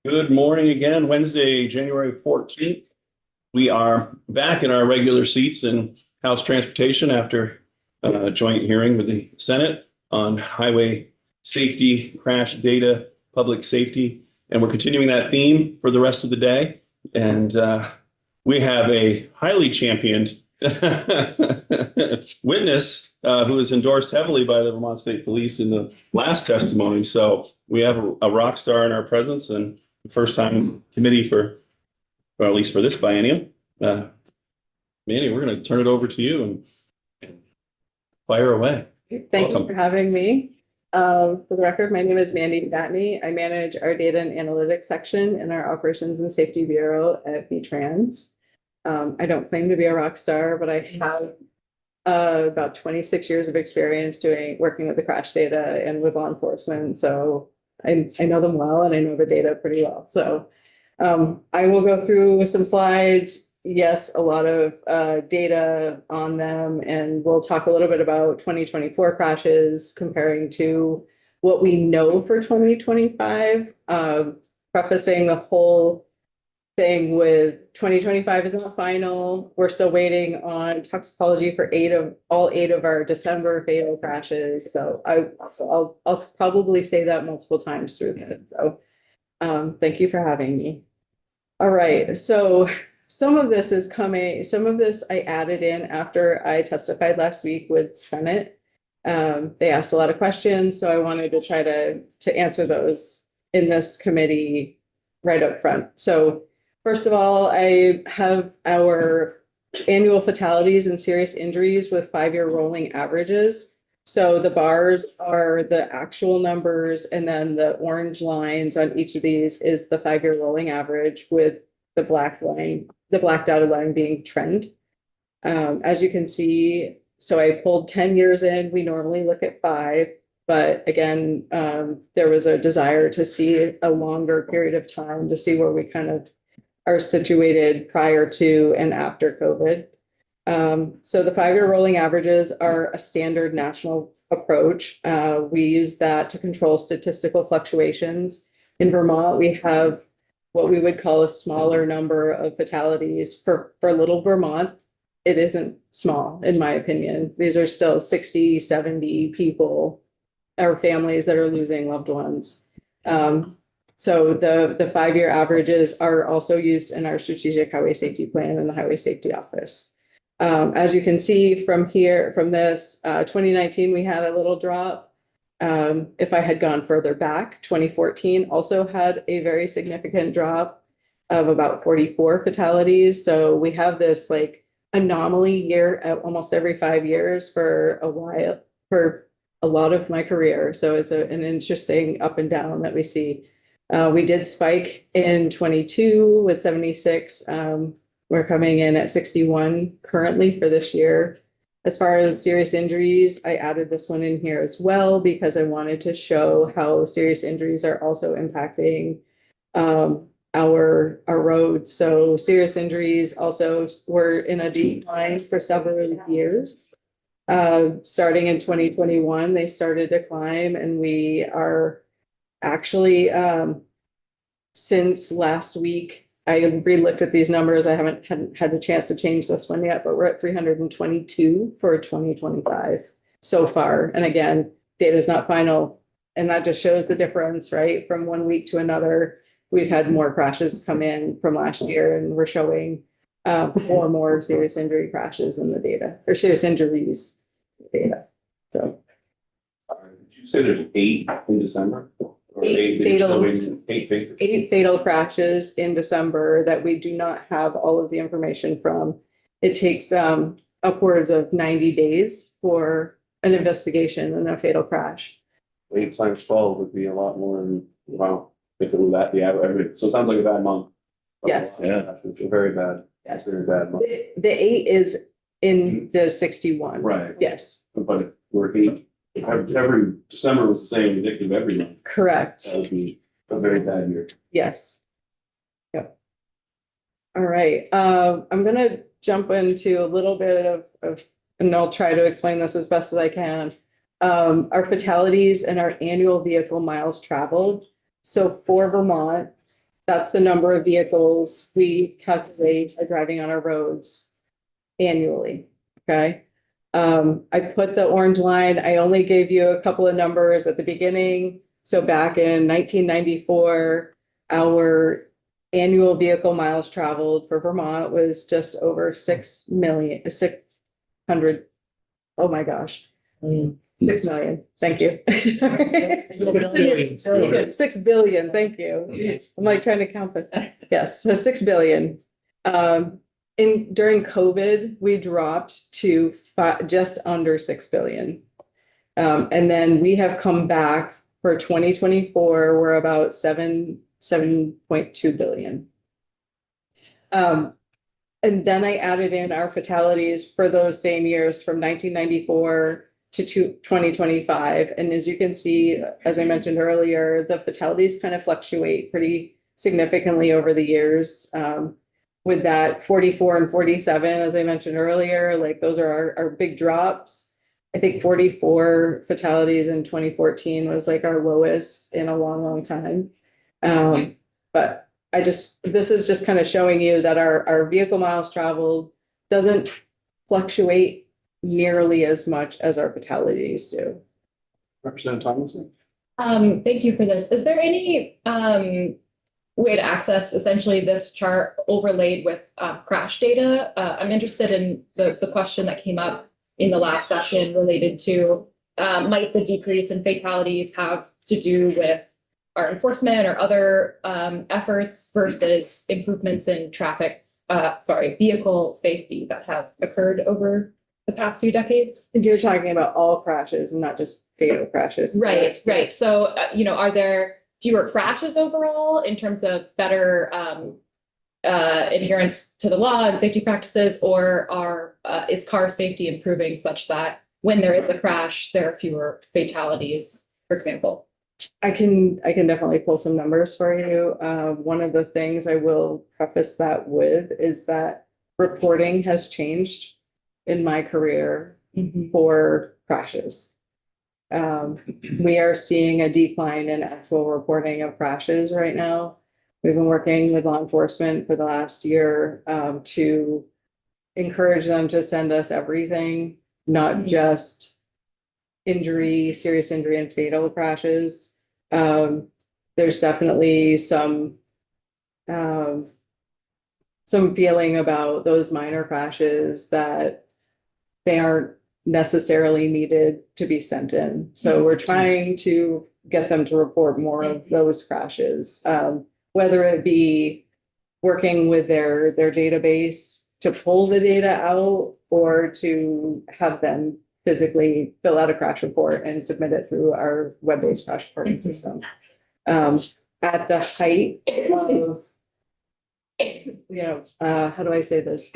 Good morning again, Wednesday, January 14th. We are back in our regular seats in House Transportation after a joint hearing with the Senate on highway safety, crash data, public safety. And we're continuing that theme for the rest of the day. And we have a highly championed witness who was endorsed heavily by the Vermont State Police in the last testimony. So we have a rock star in our presence and first time committee for, well, at least for this biennium. Manny, we're going to turn it over to you and fire away. Thank you for having me. For the record, my name is Mandy Batney. I manage our data and analytics section in our Operations and Safety Bureau at VTrans. I don't claim to be a rock star, but I have about 26 years of experience working with the crash data and with law enforcement. So I know them well and I know the data pretty well. So I will go through some slides. Yes, a lot of data on them, and we'll talk a little bit about 2024 crashes comparing to what we know for 2025, prefacing the whole thing with 2025 isn't the final. We're still waiting on toxicology for all eight of our December fatal crashes. So I'll probably say that multiple times through this. So thank you for having me. All right, so some of this I added in after I testified last week with Senate. They asked a lot of questions, so I wanted to try to answer those in this committee right up front. So first of all, I have our annual fatalities and serious injuries with 5-year rolling averages. So the bars are the actual numbers, and then the orange lines on each of these is the 5-year rolling average, with the black dotted line being trend. As you can see, so I pulled 10 years in. We normally look at 5, but again, there was a desire to see a longer period of time to see where we kind of are situated prior to and after COVID. So the 5-year rolling averages are a standard national approach. We use that to control statistical fluctuations. In Vermont, we have what we would call a smaller number of fatalities for little Vermont. It isn't small, in my opinion. These are still 60, 70 people or families that are losing loved ones. So the 5-year averages are also used in our strategic highway safety plan and the highway safety office. As you can see from this, 2019, we had a little drop. If I had gone further back, 2014 also had a very significant drop of about 44 fatalities. So we have this like anomaly year at almost every 5 years for a while, for a lot of my career. So it's an interesting up and down that we see. We did spike in 22 with 76. We're coming in at 61 currently for this year. As far as serious injuries, I added this one in here as well because I wanted to show how serious injuries are also impacting our roads. So serious injuries also were in a decline for several years. Starting in 2021, they started to climb, and we are actually, since last week, I re-looked at these numbers. I hadn't had the chance to change this one yet, but we're at 322 for 2025 so far. And again, data is not final, and that just shows the difference, right? From one week to another, we've had more crashes come in from last year, and we're showing more serious injury crashes in the data, or serious injuries data. So, did you say there's 8 in December? Eight fatal crashes in December that we do not have all of the information from. It takes upwards of 90 days for an investigation and a fatal crash. 8 times 12 would be a lot more than, wow, if it was that the average. So it sounds like a bad month. Yes. Yeah, it's a very bad. Yes. Very bad month. The 8 is in the 61. Right. Yes. But we're 8. Every December was the same, indicative every month. Correct. That would be a very bad year. Yes. Yep. All right. I'm going to jump into a little bit of, and I'll try to explain this as best as I can. Our fatalities and our annual vehicle miles traveled. So for Vermont, That's the number of vehicles we calculate are driving on our roads annually, okay? I put the orange line, I only gave you a couple of numbers at the beginning. So back in 1994, our annual vehicle miles traveled for Vermont was just over 600. Oh my gosh. 6 million, thank you. 6 billion, thank you. I'm like trying to count the, yes, so 6 billion. During COVID, we dropped to just under 6 billion. And then we have come back for 2024, we're about 7.2 billion. And then I added in our fatalities for those same years from 1994 to 2025. And as you can see, as I mentioned earlier, the fatalities kind of fluctuate pretty significantly over the years. With that 44 and 47, as I mentioned earlier, like those are our big drops. I think 44 fatalities in 2014 was like our lowest in a long, long time. But this is just kind of showing you that our vehicle miles traveled doesn't fluctuate nearly as much as our fatalities do. Representative Tomlinson? Thank you for this. Is there any way to access essentially this chart overlaid with crash data? I'm interested in the question that came up in the last session related to might the decrease in fatalities have to do with our enforcement or other efforts versus improvements in vehicle safety that have occurred over the past few decades? And you're talking about all crashes and not just fatal crashes. Right. So, are there fewer crashes overall in terms of better adherence to the law and safety practices, or is car safety improving such that when there is a crash, there are fewer fatalities, for example? I can definitely pull some numbers for you. One of the things I will preface that with is that reporting has changed in my career for crashes. We are seeing a decline in actual reporting of crashes right now. We've been working with law enforcement for the last year to encourage them to send us everything, not just serious injury and fatal crashes. There's definitely some feeling about those minor crashes that they aren't necessarily needed to be sent in. So we're trying to get them to report more of those crashes, whether it be working with their database to pull the data out or to have them physically fill out a crash report and submit it through our web-based crash reporting system. At the height of, how do I say this?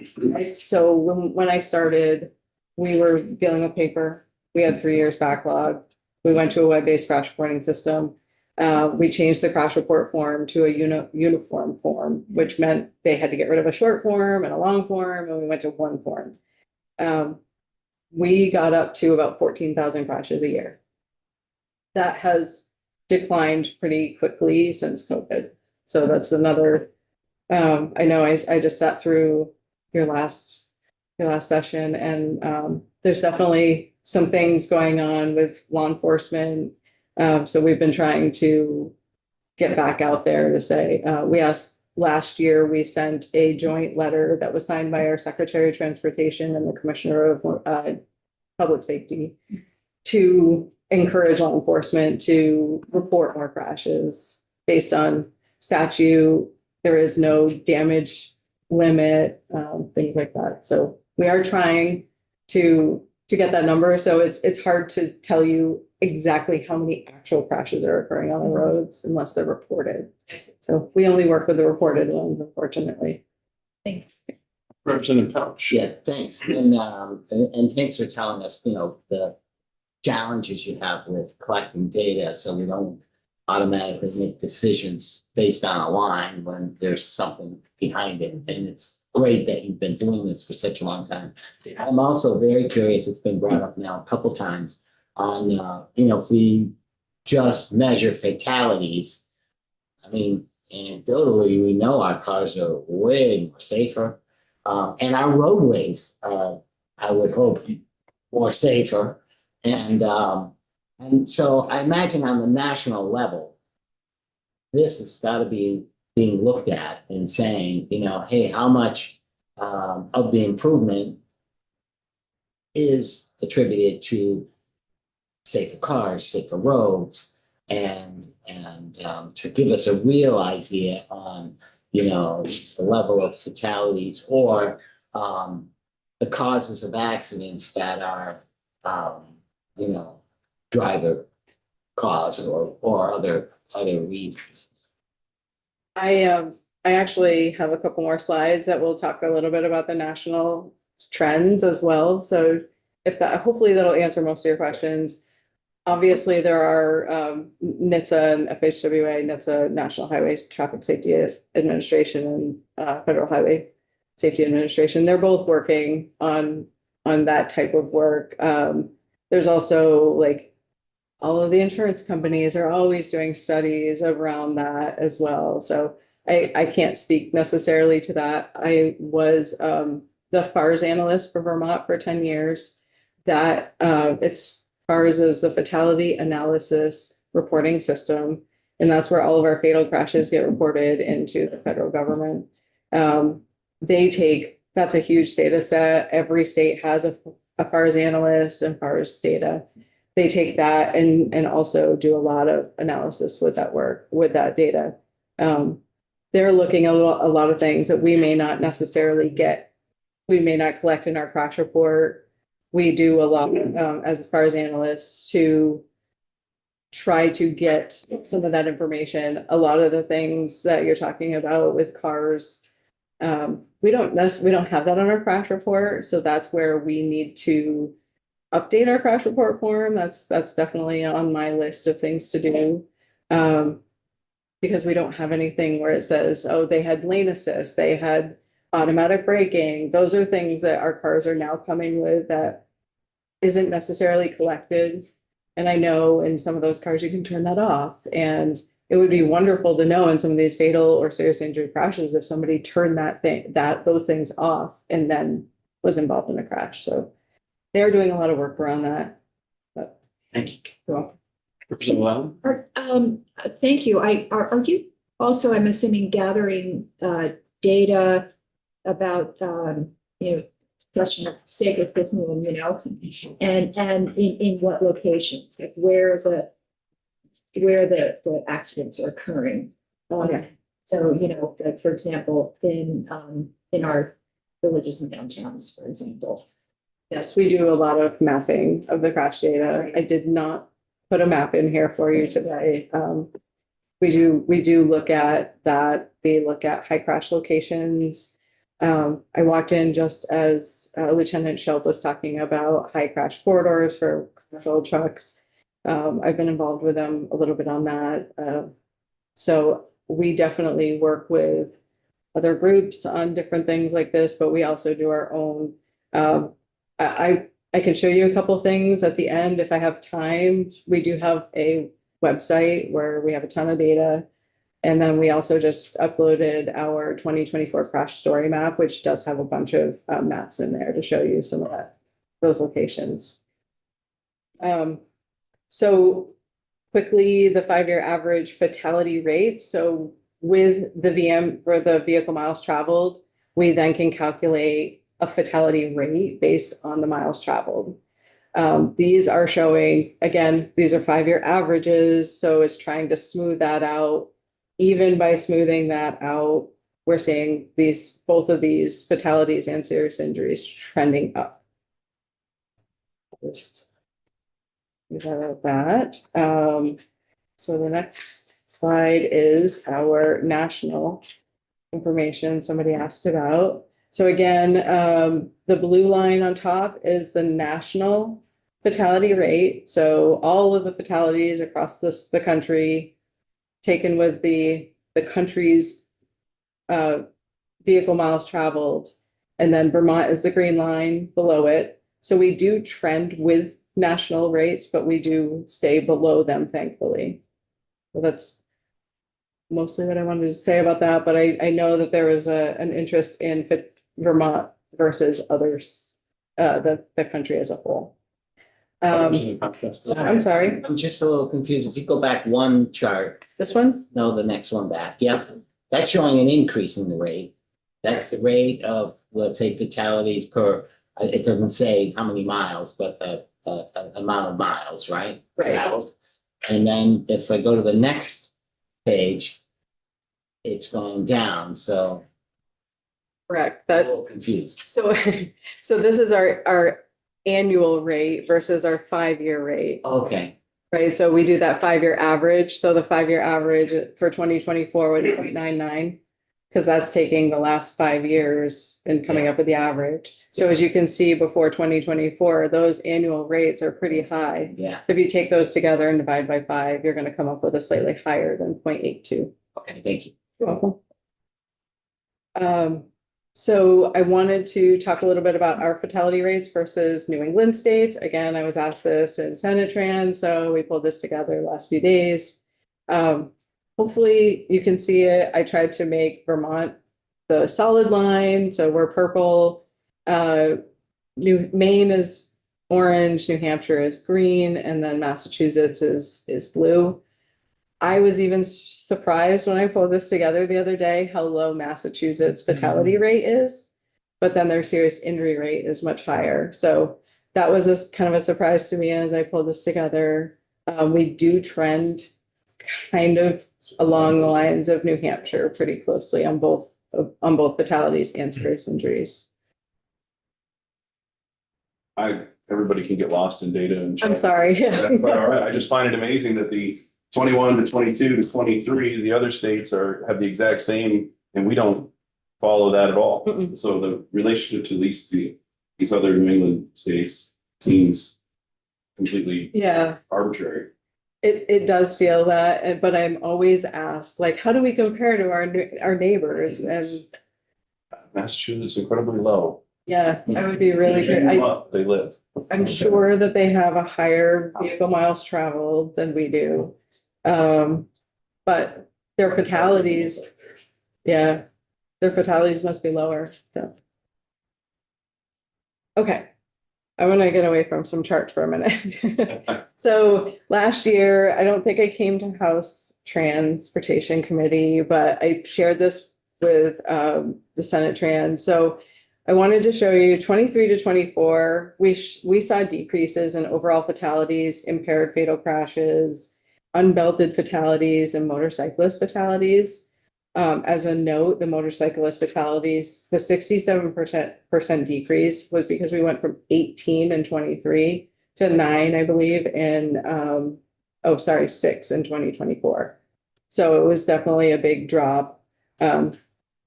So when I started, we were dealing with paper. We had 3 years backlog. We went to a web-based crash reporting system. We changed the crash report form to a uniform form, which meant they had to get rid of a short form and a long form, and we went to one form. We got up to about 14,000 crashes a year. That has declined pretty quickly since COVID. So that's another, I know I just sat through your last session, and there's definitely some things going on with law enforcement. So we've been trying to get back out there to say, last year we sent a joint letter that was signed by our Secretary of Transportation and the Commissioner of Public Safety to encourage law enforcement to report more crashes based on statute. There is no damage limit, things like that. So we are trying to get that number. So it's hard to tell you exactly how many actual crashes are occurring on the roads unless they're reported. So we only work with the reported ones, unfortunately. Thanks. Representative Couch. Yeah, thanks. And thanks for telling us, the challenges you have with collecting data so we don't automatically make decisions based on a line when there's something behind it. And it's great that you've been doing this for such a long time. I'm also very curious, it's been brought up now a couple times on, if we just measure fatalities, I mean, anecdotally, we know our cars are way more safer. And our roadways are, I would hope, more safer. And so I imagine on the national level, this has got to be being looked at and saying, hey, how much of the improvement is attributed to safer cars, safer roads, and to give us a real idea on, the level of fatalities or the causes of accidents that are, driver cause or other reasons. I actually have a couple more slides that will talk a little bit about the national trends as well. So if that, hopefully that'll answer most of your questions. Obviously, there are NHTSA and FHWA, NHTSA, National Highway Traffic Safety Administration, and Federal Highway Safety Administration. They're both working on that type of work. There's also like all of the insurance companies are always doing studies around that as well. So I can't speak necessarily to that. I was the FARS analyst for Vermont for 10 years. That it's FARS is the Fatality Analysis Reporting System, and that's where all of our fatal crashes get reported into the federal government. That's a huge data set. Every state has a FARS analyst and FARS data. They take that and also do a lot of analysis with that data. They're looking at a lot of things that we may not necessarily get. We may not collect in our crash report. We do a lot as FARS analysts to try to get some of that information. A lot of the things that you're talking about with cars, we don't have that on our crash report. So that's where we need to update our crash report form. That's definitely on my list of things to do. Because we don't have anything where it says, oh, they had lane assist, they had automatic braking. Those are things that our cars are now coming with that isn't necessarily collected. And I know in some of those cars, you can turn that off. And it would be wonderful to know in some of these fatal or serious injury crashes, if somebody turned those things off and then was involved in a crash. So they're doing a lot of work around that. But Thank you. you're welcome. Representative Allen? Thank you. Are you also, I'm assuming, gathering data about question of sacred cocoon, and in what locations, like where the accidents are occurring. Okay. So like, for example, in our villages and downtowns, for example. Yes, we do a lot of mapping of the crash data. I did not put a map in here for you today. We do look at that. We look at high crash locations. I walked in just as Lieutenant Shelp was talking about high crash corridors for commercial trucks. I've been involved with them a little bit on that. So we definitely work with other groups on different things like this, but we also do our own. I can show you a couple things at the end if I have time. We do have a website where we have a ton of data. And then we also just uploaded our 2024 crash story map, which does have a bunch of maps in there to show you some of those locations. So quickly, the 5-year average fatality rates. So with the VM for the vehicle miles traveled, we then can calculate a fatality rate based on the miles traveled. These are showing, again, these are 5-year averages. So it's trying to smooth that out. Even by smoothing that out, we're seeing both of these fatalities and serious injuries trending up. Just without that. So the next slide is our national information somebody asked about. So again, the blue line on top is the national fatality rate. So all of the fatalities across the country taken with the country's vehicle miles traveled. And then Vermont is the green line below it. So we do trend with national rates, but we do stay below them, thankfully. So that's mostly what I wanted to say about that, but I know that there was an interest in Vermont versus others, the country as a whole. I'm sorry, I'm just a little confused. If you go back one chart, this one? no, the next one back. Yep. That's showing an increase in the rate. That's the rate of, let's say, fatalities per, it doesn't say how many miles, but amount of miles, right? Right. Traveled. And then if I go to the next page, it's going down, so Correct, I'm a that, little confused. so, so this is our annual rate versus our 5-year rate, Okay, right? So we do that 5-year average, so the 5-year average for 2024 was 0.99. Because that's taking the last 5 years and coming up with the average. So as you can see, before 2024, those annual rates are pretty high. yeah, So if you take those together and divide by 5, you're gonna come up with a slightly higher than 0.82. okay, thank you. You're welcome. So I wanted to talk a little bit about our fatality rates versus New England states. Again, I was asked this in Senate Trans, so we pulled this together the last few days. Hopefully you can see it. I tried to make Vermont the solid line, so we're purple. Maine is orange, New Hampshire is green, and then Massachusetts is blue. I was even surprised when I pulled this together the other day, how low Massachusetts fatality rate is. But then their serious injury rate is much higher. So that was a kind of a surprise to me as I pulled this together. We do trend kind of along the lines of New Hampshire pretty closely on both fatalities and serious injuries. Everybody can get lost in data and. I'm sorry. That's quite all right. I just find it amazing that the 21 to 22 to 23, the other states have the exact same, and we don't follow that at all. Mm-mm. So the relationship to these other New England states seems completely Yeah. arbitrary. It does feel that, but I'm always asked, like, how do we compare to our neighbors? And Massachusetts is incredibly low. yeah, I would be really good. They live. I'm sure that they have a higher vehicle miles traveled than we do. But their fatalities, yeah, their fatalities must be lower, so. Okay, I want to get away from some charts for a minute. So last year, I don't think I came to House Transportation Committee, but I shared this with the Senate Trans. So I wanted to show you 23 to 24, we saw decreases in overall fatalities, impaired fatal crashes, unbelted fatalities, and motorcyclist fatalities. As a note, the motorcyclist fatalities, the 67% decrease was because we went from 18 and 23 to 9, I believe, in 6 in 2024. So it was definitely a big drop.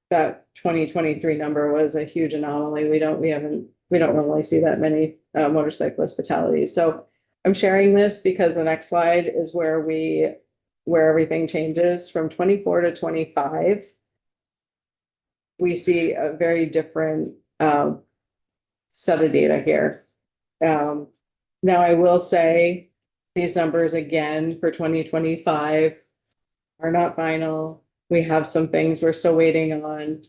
That 2023 number was a huge anomaly. We don't normally see that many motorcyclist fatalities. So I'm sharing this because the next slide is where everything changes from 24 to 25. We see a very different set of data here. Now I will say these numbers again for 2025 are not final. We have some things we're still waiting on,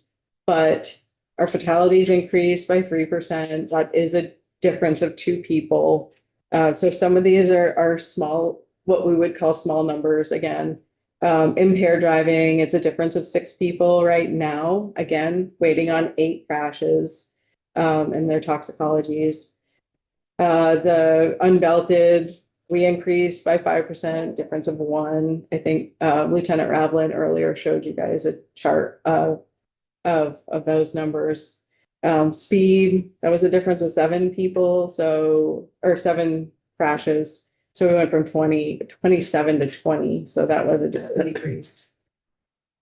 but our fatalities increased by 3%. That is a difference of 2 people. So some of these are small, what we would call small numbers again. Impaired driving, it's a difference of 6 people right now. Again, waiting on 8 crashes and their toxicologies. The unbelted, we increased by 5%, difference of 1. I think Lieutenant Ravlin earlier showed you guys a chart of those numbers. Speed, that was a difference of 7 people, or 7 crashes. So we went from 27 to 20, so that was a decrease.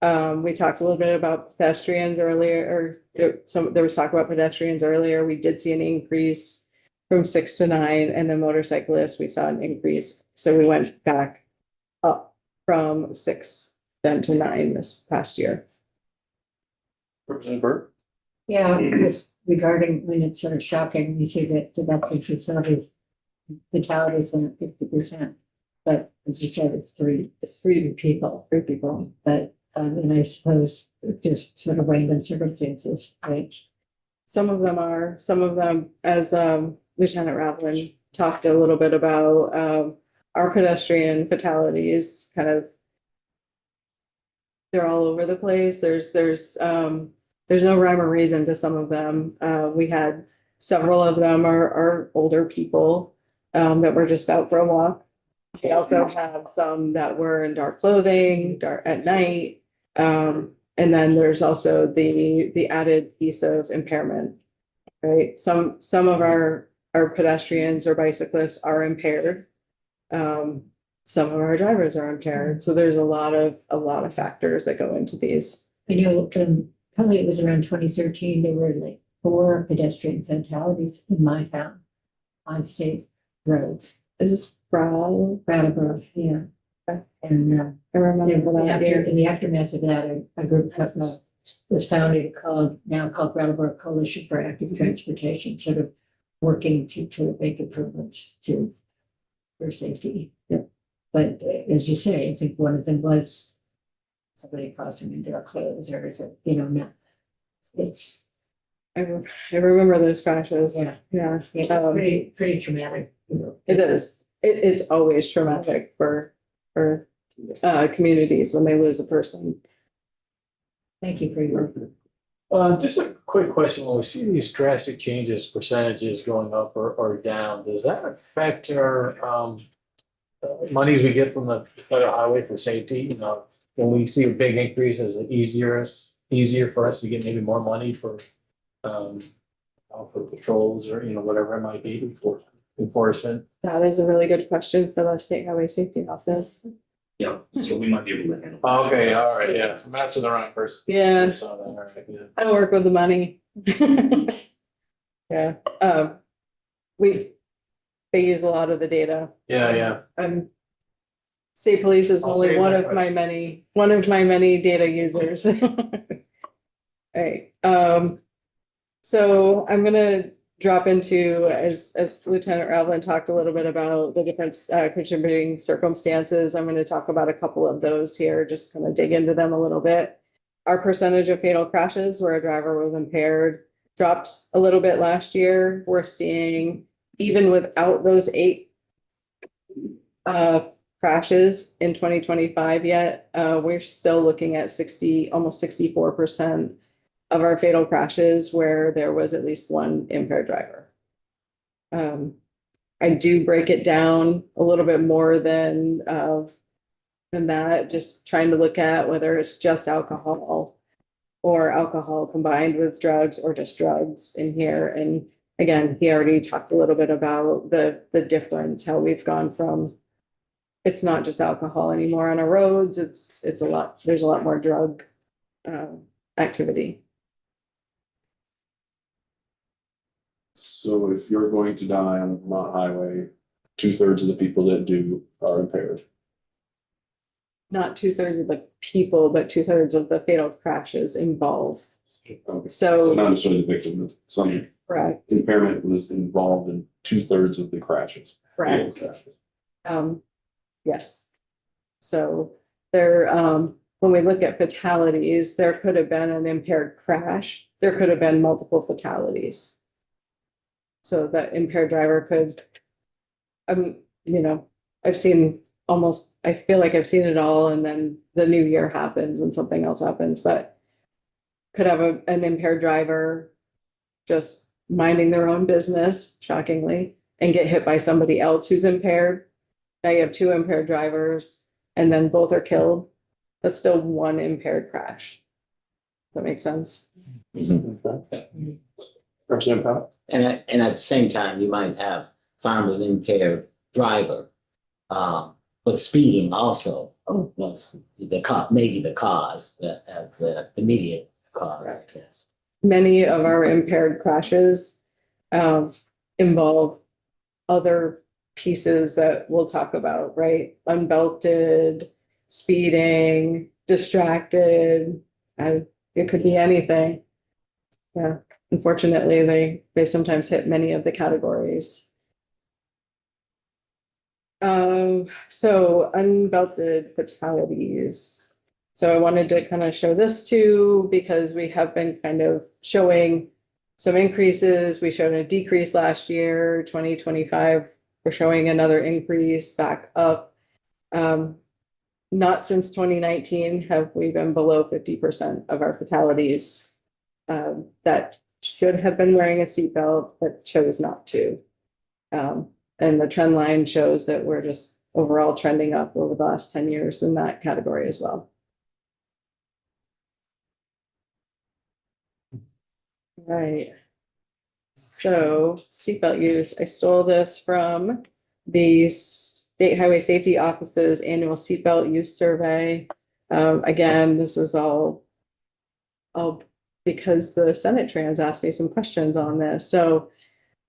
We talked a little bit about pedestrians earlier, there was talk about pedestrians earlier. We did see an increase from 6 to 9, and the motorcyclists, we saw an increase. So we went back up from 6 then to 9 this past year. Representative Burke? Yeah, just regarding when it's sort of shocking, you see that domestic facilities fatalities went up 50%. But as you said, it's 3 people, 3 people. But And I suppose just sort of random circumstances, right? Some of them are, some of them, as Lieutenant Ravlin talked a little bit about, our pedestrian fatalities kind of. They're all over the place. There's no rhyme or reason to some of them. We had several of them are older people that were just out for a walk. We also have some that were in dark clothing, dark at night. And then there's also the added piece of impairment, right? Some of our pedestrians or bicyclists are impaired. Some of our drivers are impaired. So there's a lot of factors that go into these. I know, probably it was around 2013, there were like 4 pedestrian fatalities in my town on state roads. Is this Brown? Brattleboro, yeah. And I remember that year. in the aftermath of that, a group was founded now called Brattleboro Coalition for Active Transportation, sort of working to make improvements for safety. Yeah. But as you say, I think one of them was somebody crossing in their clothes or, not. It's, I remember those crashes. yeah, Yeah. pretty traumatic. It is. It's always traumatic for communities when they lose a person. Thank you for your. Just a quick question, when we see these drastic changes, percentages going up or down, does that affect our monies we get from the federal highway for safety? When we see a big increase, is it easier for us to get maybe more money for patrols or, whatever it might be for enforcement? That is a really good question for the State Highway Safety Office. Yeah, so we might be able to handle. Okay, all right, yeah, so I'm asking the wrong person. Yeah, Saw that, all right, yeah. I don't work with the money. Yeah, they use a lot of the data. Yeah. State Police is I'll only save one my of my many data users. Right, so I'm gonna drop into, as Lieutenant Ravlin talked a little bit about the different contributing circumstances, I'm gonna talk about a couple of those here, just kind of dig into them a little bit. Our percentage of fatal crashes where a driver was impaired dropped a little bit last year. We're seeing, even without those 8 crashes in 2025 yet, we're still looking at almost 64% of our fatal crashes where there was at least one impaired driver. I do break it down a little bit more than that, just trying to look at whether it's just alcohol or alcohol combined with drugs or just drugs in here. And again, he already talked a little bit about the difference, how we've gone from, it's not just alcohol anymore on our roads. It's a lot, there's a lot more drug activity. So if you're going to die on a Vermont highway, 2/3 of the people that do are impaired. Not 2/3 of the people, but 2/3 of the fatal crashes involve. Okay. So, So not necessarily the victim, but some correct, impairment was involved in 2/3 of the crashes. correct. Fatal crashes. Yes. So there, when we look at fatalities, there could have been an impaired crash. There could have been multiple fatalities. So that impaired driver could, I've seen I feel like I've seen it all, and then the new year happens and something else happens, but could have an impaired driver just minding their own business, shockingly, and get hit by somebody else who's impaired. Now you have 2 impaired drivers and then both are killed. That's still one impaired crash. That makes sense? Representative Powell? And at the same time, you might have found an impaired driver, but speeding also was maybe the cause, the immediate cause. Yes. Many of our impaired crashes involve other pieces that we'll talk about, right? Unbelted, speeding, distracted, it could be anything. Yeah, unfortunately, they sometimes hit many of the categories. So unbelted fatalities. So I wanted to kind of show this too, because we have been kind of showing some increases. We showed a decrease last year, 2025. We're showing another increase back up. Not since 2019 have we been below 50% of our fatalities that should have been wearing a seatbelt but chose not to. And the trend line shows that we're just overall trending up over the last 10 years in that category as well. Right. So seatbelt use, I stole this from the State Highway Safety Office's annual seatbelt use survey. Again, this is all because the Senate Trans asked me some questions on this. So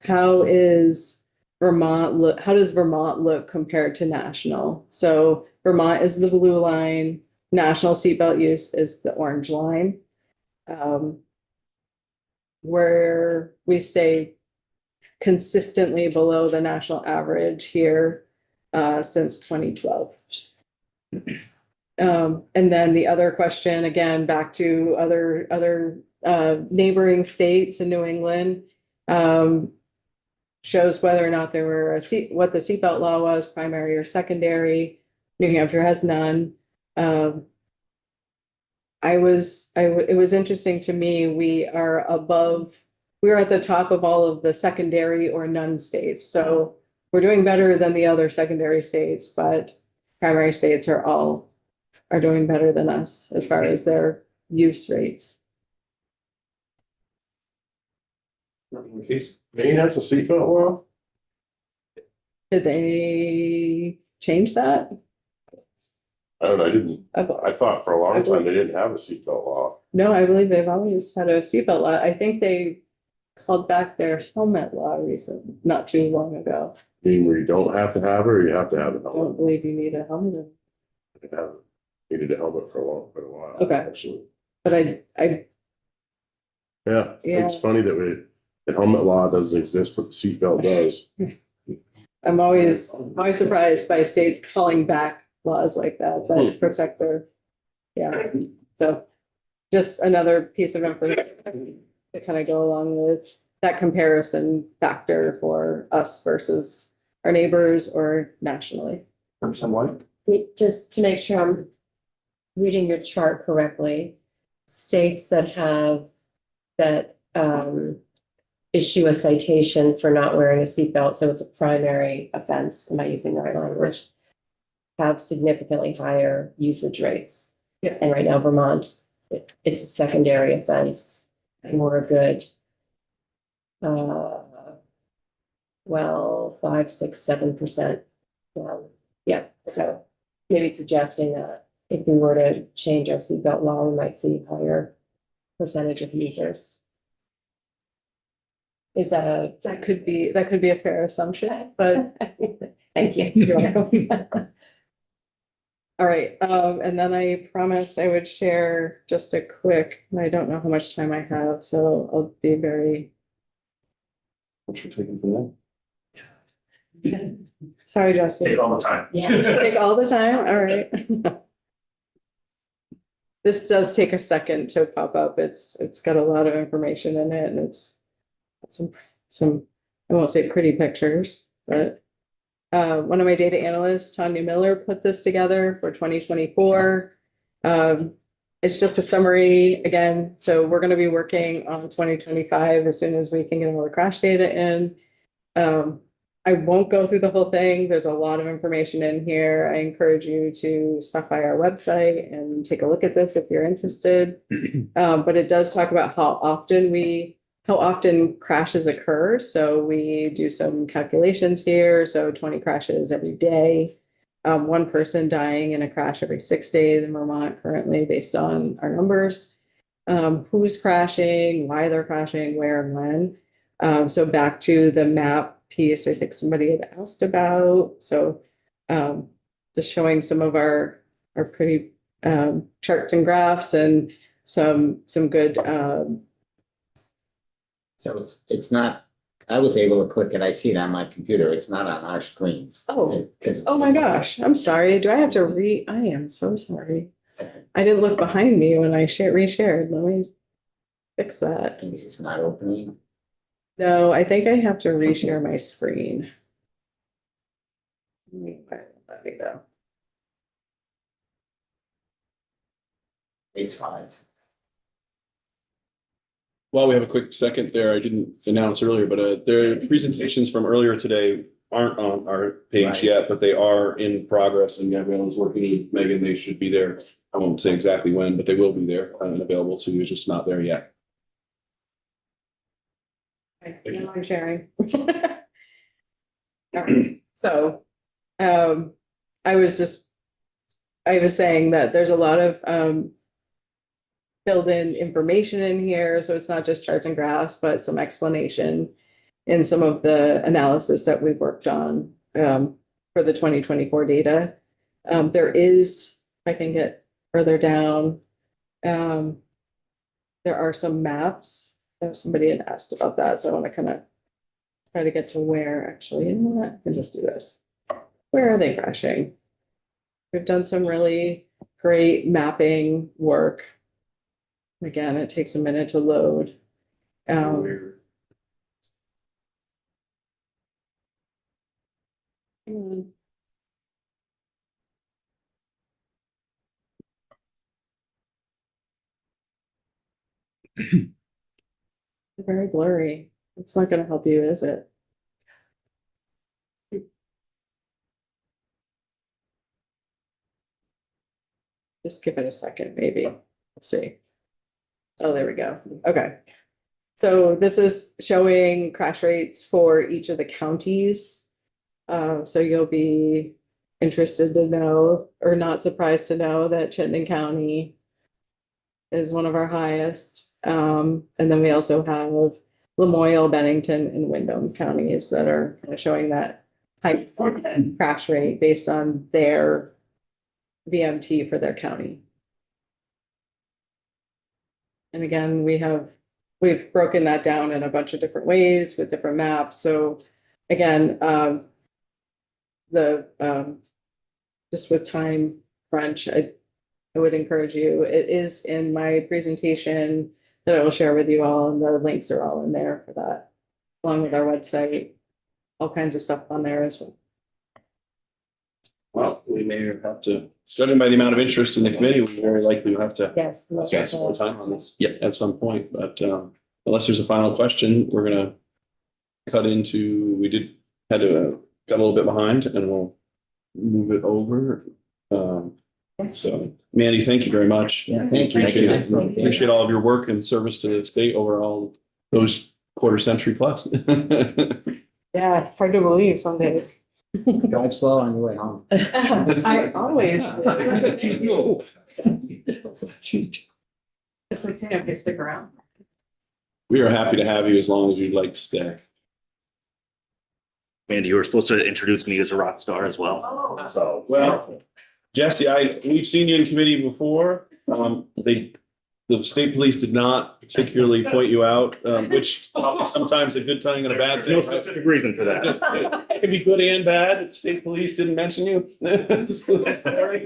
how does Vermont look compared to national? So Vermont is the blue line, national seatbelt use is the orange line. Where we stay consistently below the national average here since 2012. And then the other question, again, back to other neighboring states in New England, shows whether or not there were what the seatbelt law was, primary or secondary. New Hampshire has none. It was interesting to me, we are at the top of all of the secondary or none states. So we're doing better than the other secondary states, but primary states are doing better than us as far as their use rates. Maine has a seatbelt law? Did they change that? I don't know, I thought for a long time they didn't have a seatbelt law. No, I believe they've always had a seatbelt law. I think they called back their helmet law not too long ago. I mean, where you don't have to have it, or you have to have a I don't helmet. believe you need a helmet, I haven't needed a helmet for a while. Okay. Actually. but I Yeah, Yeah. it's funny that the helmet law doesn't exist, but the seatbelt does. I'm always surprised by states calling back laws like that protect their, yeah. So just another piece of information to kind of go along with that comparison factor for us versus our neighbors or nationally. Just to make sure I'm reading your chart correctly, states that issue a citation for not wearing a seatbelt, so it's a primary offense, am I using the right language? Have significantly higher usage rates. Yeah. And right now Vermont, it's a secondary offense, and we're a good 5, 6, 7%. Yeah, so maybe suggesting that if we were to change our seatbelt law, we might see higher percentage of users. Is that That could be a fair assumption, but thank you. you're welcome. All right, and then I promised I would share just a quick, and I don't know how much time I have, so I'll be very, What you're taking from that? sorry, Justin. Take all the time. Yeah. Take all the time, all right. This does take a second to pop up. It's got a lot of information in it, and it's some, I won't say pretty pictures, but one of my data analysts, Tanya Miller, put this together for 2024. It's just a summary again. So we're going to be working on 2025 as soon as we can get all the crash data in. I won't go through the whole thing. There's a lot of information in here. I encourage you to stop by our website and take a look at this if you're interested. But it does talk about how often crashes occur. So we do some calculations here. So 20 crashes every day. One person dying in a crash every 6 days in Vermont currently based on our numbers. Who's crashing, why they're crashing, where and when. So back to the map piece, I think somebody had asked about. So just showing some of our pretty charts and graphs and some good So it's not, I was able to click it, I see it on my computer, it's not on our screens. Oh. 'Cause- Oh my gosh, I'm sorry. Do I have to I am so sorry. I didn't look behind me when I reshared. Let me fix that. Maybe it's not opening. No, I think I have to reshare my screen. Let me go. It's fine. While we have a quick second there, I didn't announce earlier, but their presentations from earlier today aren't on our page Right. yet, but they are in progress, and Gabriella's working with Megan. They should be there. I won't say exactly when, but they will be there and available to you. It's just not there yet. Okay, now I'm sharing. Alright, so, I was saying that there's a lot of, filled in information in here, so it's not just charts and graphs, but some explanation in some of the analysis that we've worked on, for the 2024 data. There is, if I can get further down, there are some maps. Somebody had asked about that, so I want to kind of try to get to where actually, you know what, I can just do this. Where are they crashing? We've done some really great mapping work. Again, it takes a minute to load. Hang on. They're very blurry. It's not gonna help you, is it? Just give it a second, maybe. Let's see. Oh, there we go. Okay. So this is showing crash rates for each of the counties. So you'll be interested to know, or not surprised to know, that Chittenden County is one of our highest. And then we also have Lamoille, Bennington, and Windham counties that are kind of showing that high crash rate based on their VMT for their county. And again, we've broken that down in a bunch of different ways with different maps. So again, just with time crunch, I would encourage you, it is in my presentation that I will share with you all, and the links are all in there for that, along with our website, all kinds of stuff on there as well. Well, we may have to, judging by the amount of interest in the committee, we very likely will have to Yes. spend some more time on this at some point, but unless there's a final question, we're gonna cut into, got a little bit behind, and we'll move it over. So Mandy, thank you very much. Yeah, thank you. Appreciate it. Excellent. Appreciate all of your work and service to the state overall, those quarter century plus. Yeah, it's hard to believe some days. Drive slow on your way home. I always. It's okay if you stick around. We are happy to have you as long as you'd like to stay. Mandy, you were supposed to introduce me as a rock star as well. So, Well, Jesse, we've seen you in committee before. The state police did not particularly point you out, which probably sometimes a good thing and a bad thing. no specific reason for that. It can be good and bad. The state police didn't mention you. Sorry.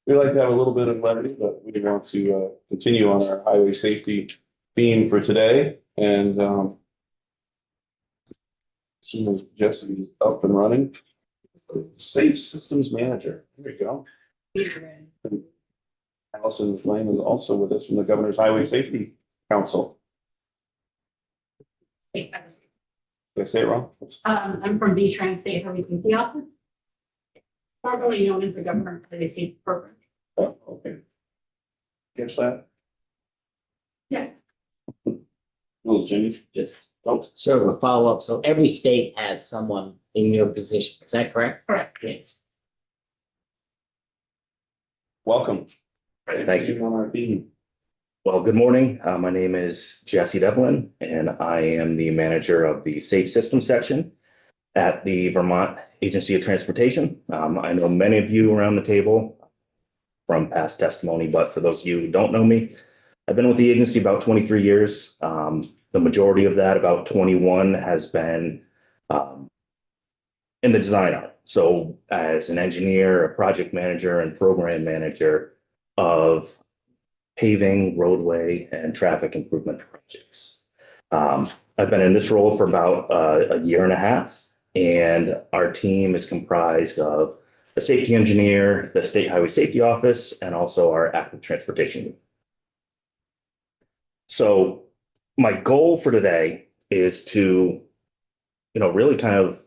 We like to have a little bit of levity, but we want to continue on our highway safety theme for today. And as soon as Jesse's up and running, Safe Systems Manager. There we go. And Allison Flame is also with us from the Governor's Highway Safety Council. Did I say it wrong? I'm from V-Trans State Highway Safety Office, formerly known as the Government Highway Safety Program. Oh, okay. Catch that? Yes. Little Jimmy. Just sort of a follow-up. So every state has someone in your position. Is that correct? Correct. Yes. Welcome. Thank you. On our theme. Well, good morning. My name is Jesse Devlin, and I am the manager of the Safe System section at the Vermont Agency of Transportation. I know many of you around the table from past testimony, but for those of you who don't know me, I've been with the agency about 23 years. The majority of that, about 21, has been in the design arm. So as an engineer, a project manager, and program manager, of paving, roadway, and traffic improvement projects. I've been in this role for about a year and a half, and our team is comprised of a safety engineer, the State Highway Safety Office, and also our active transportation group. So my goal for today is to, really kind of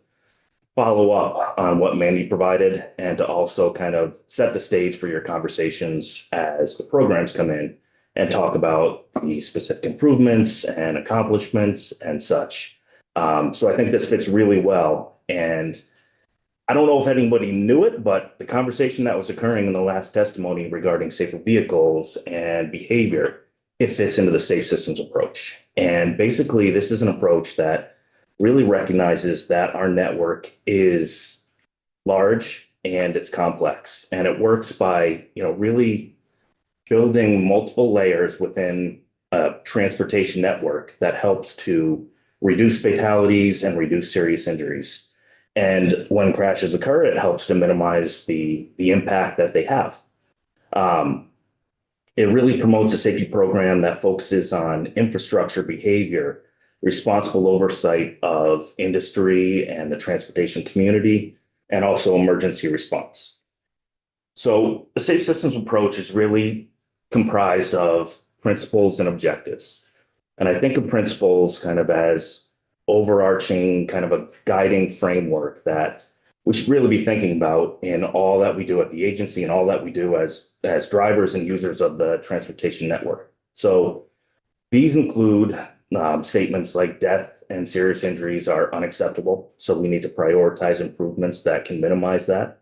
follow up on what Mandy provided and to also kind of set the stage for your conversations as the programs come in and talk about the specific improvements and accomplishments and such. So I think this fits really well. And I don't know if anybody knew it, but the conversation that was occurring in the last testimony regarding safer vehicles and behavior, it fits into the safe systems approach. And basically, this is an approach that really recognizes that our network is large and it's complex, and it works by, really building multiple layers within a transportation network that helps to reduce fatalities and reduce serious injuries. And when crashes occur, it helps to minimize the impact that they have. It really promotes a safety program that focuses on infrastructure, behavior, responsible oversight of industry and the transportation community, and also emergency response. So the safe systems approach is really comprised of principles and objectives. And I think of principles kind of as overarching kind of a guiding framework that we should really be thinking about in all that we do at the agency and all that we do as drivers and users of the transportation network. So these include statements like death and serious injuries are unacceptable. So we need to prioritize improvements that can minimize that.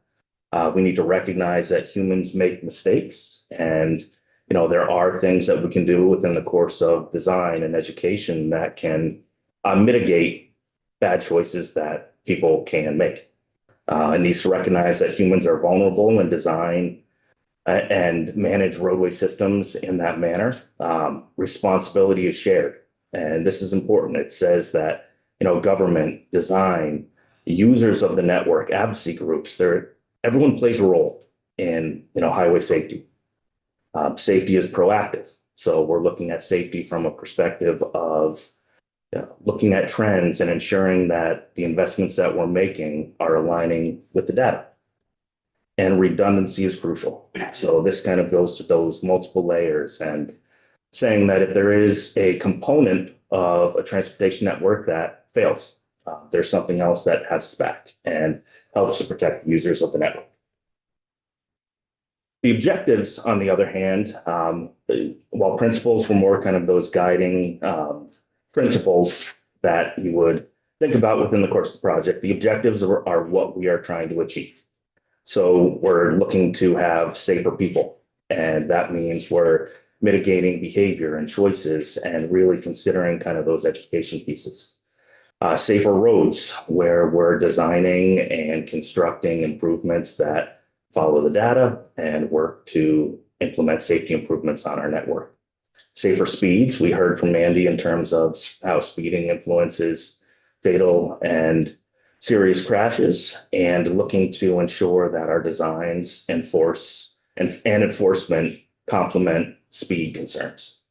We need to recognize that humans make mistakes, and there are things that we can do within the course of design and education that can mitigate bad choices that people can make. It needs to recognize that humans are vulnerable and design and manage roadway systems in that manner. Responsibility is shared. And this is important. It says that, government, design, users of the network, advocacy groups, everyone plays a role in, highway safety. Safety is proactive. So we're looking at safety from a perspective of looking at trends and ensuring that the investments that we're making are aligning with the data. And redundancy is crucial. So this kind of goes to those multiple layers and saying that if there is a component of a transportation network that fails, there's something else that has its back and helps to protect users of the network. The objectives, on the other hand, while principles were more kind of those guiding principles that you would think about within the course of the project, the objectives are what we are trying to achieve. So we're looking to have safer people, and that means we're mitigating behavior and choices and really considering kind of those education pieces. Safer roads, where we're designing and constructing improvements that follow the data and work to implement safety improvements on our network. Safer speeds, we heard from Mandy in terms of how speeding influences fatal and serious crashes, and looking to ensure that our designs enforce and enforcement complement speed concerns.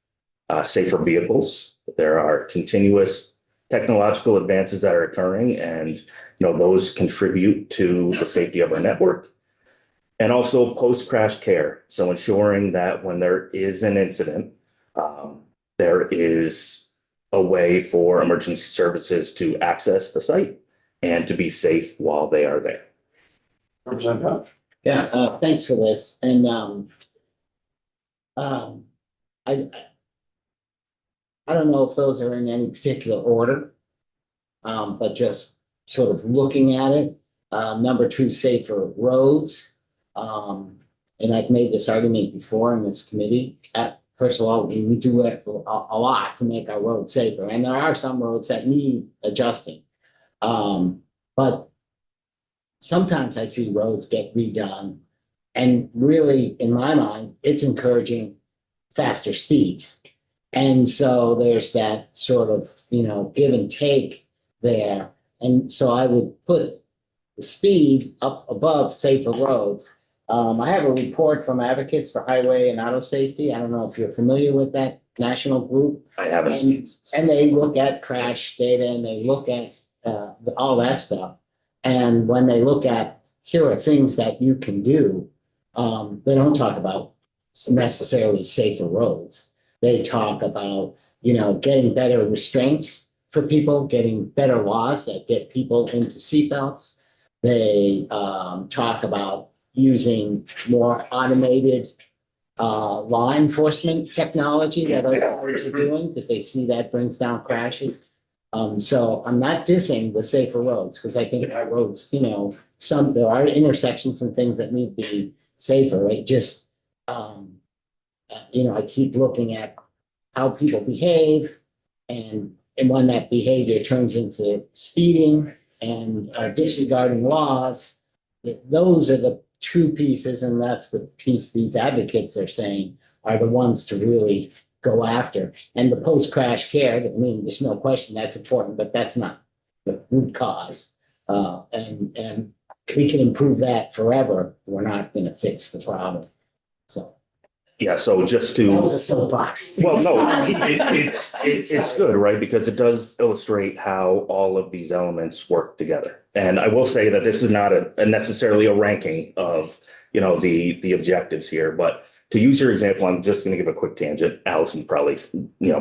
Safer vehicles, there are continuous technological advances that are occurring, and those contribute to the safety of our network. And also post-crash care, so ensuring that when there is an incident, there is a way for emergency services to access the site and to be safe while they are there. Representative Hodge. Yeah, thanks for this. And I don't know if those are in any particular order, but just sort of looking at it. Number 2, safer roads. And I've made this argument before in this committee. First of all, we do it a lot to make our roads safer, and there are some roads that need adjusting. But sometimes I see roads get redone, and really, in my mind, it's encouraging faster speeds. And so there's that sort of, give and take there. And so I would put the speed up above safer roads. I have a report from Advocates for Highway and Auto Safety. I don't know if you're familiar with that national group. I haven't seen. And they look at crash data and they look at all that stuff. And when they look at, here are things that you can do, they don't talk about necessarily safer roads. They talk about, getting better restraints for people, getting better laws that get people into seatbelts. They talk about using more automated law enforcement technology that other roads are doing because they see that brings down crashes. So I'm not dissing the safer roads because I think our roads, there are intersections and things that need to be safer. It just, I keep looking at how people behave and when that behavior turns into speeding and disregarding laws, those are the true pieces, and that's the piece these advocates are saying are the ones to really go after. And the post-crash care, I mean, there's no question that's important, but that's not the root cause. And we can improve that forever. We're not going to fix the problem. So Yeah, so just that to, was a soapbox. well, no, it's good, right? Because it does illustrate how all of these elements work together. And I will say that this is not a necessarily a ranking of, the objectives here, but to use your example, I'm just going to give a quick tangent. Allison probably,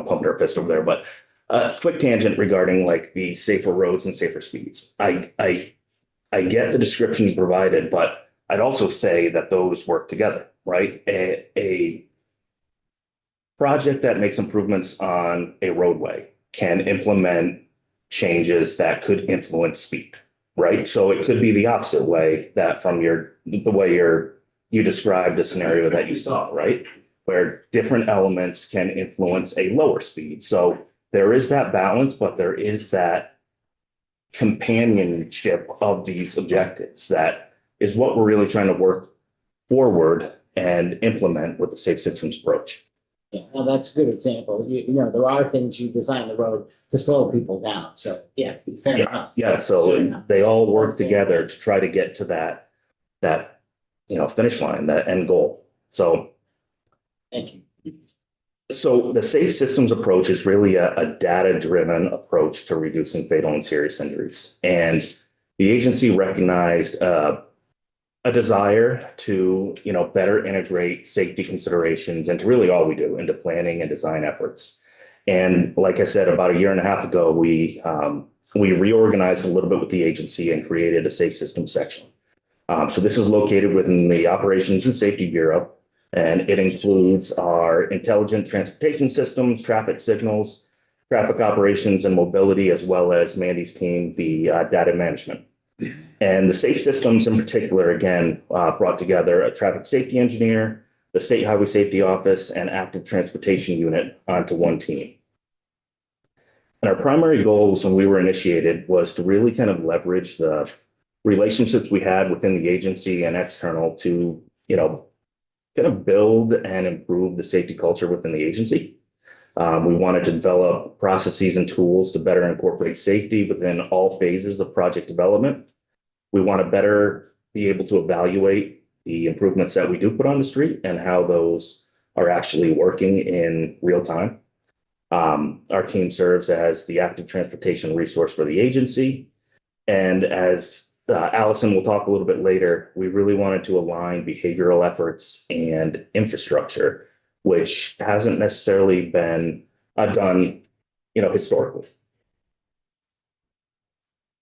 pumped her fist over there, but a quick tangent regarding like the safer roads and safer speeds. I get the descriptions provided, but I'd also say that those work together, right? A project that makes improvements on a roadway can implement changes that could influence speed, right? So it could be the opposite way that from the way you described the scenario that you saw, right? Where different elements can influence a lower speed. So there is that balance, but there is that companionship of these objectives that is what we're really trying to work forward and implement with the Safe Systems approach. Yeah, well, that's a good example. There are things you design the road to slow people down. So yeah, fair enough. Yeah, so they all work together to try to get to that finish line, that end goal. So Thank you. So the Safe Systems approach is really a data-driven approach to reducing fatal and serious injuries. And the agency recognized a desire to, better integrate safety considerations into really all we do into planning and design efforts. And like I said, about 1.5 years ago, we reorganized a little bit with the agency and created a Safe Systems section. So this is located within the Operations and Safety Bureau, and it includes our intelligent transportation systems, traffic signals, traffic operations and mobility, as well as Mandy's team, the data management. And the Safe Systems in particular, again, brought together a traffic safety engineer, the State Highway Safety Office, and Active Transportation Unit onto one team. And our primary goals when we were initiated was to really kind of leverage the relationships we had within the agency and external to, kind of build and improve the safety culture within the agency. We wanted to develop processes and tools to better incorporate safety within all phases of project development. We want to better be able to evaluate the improvements that we do put on the street and how those are actually working in real time. Our team serves as the active transportation resource for the agency. And as Allison will talk a little bit later, we really wanted to align behavioral efforts and infrastructure, which hasn't necessarily been done, historically.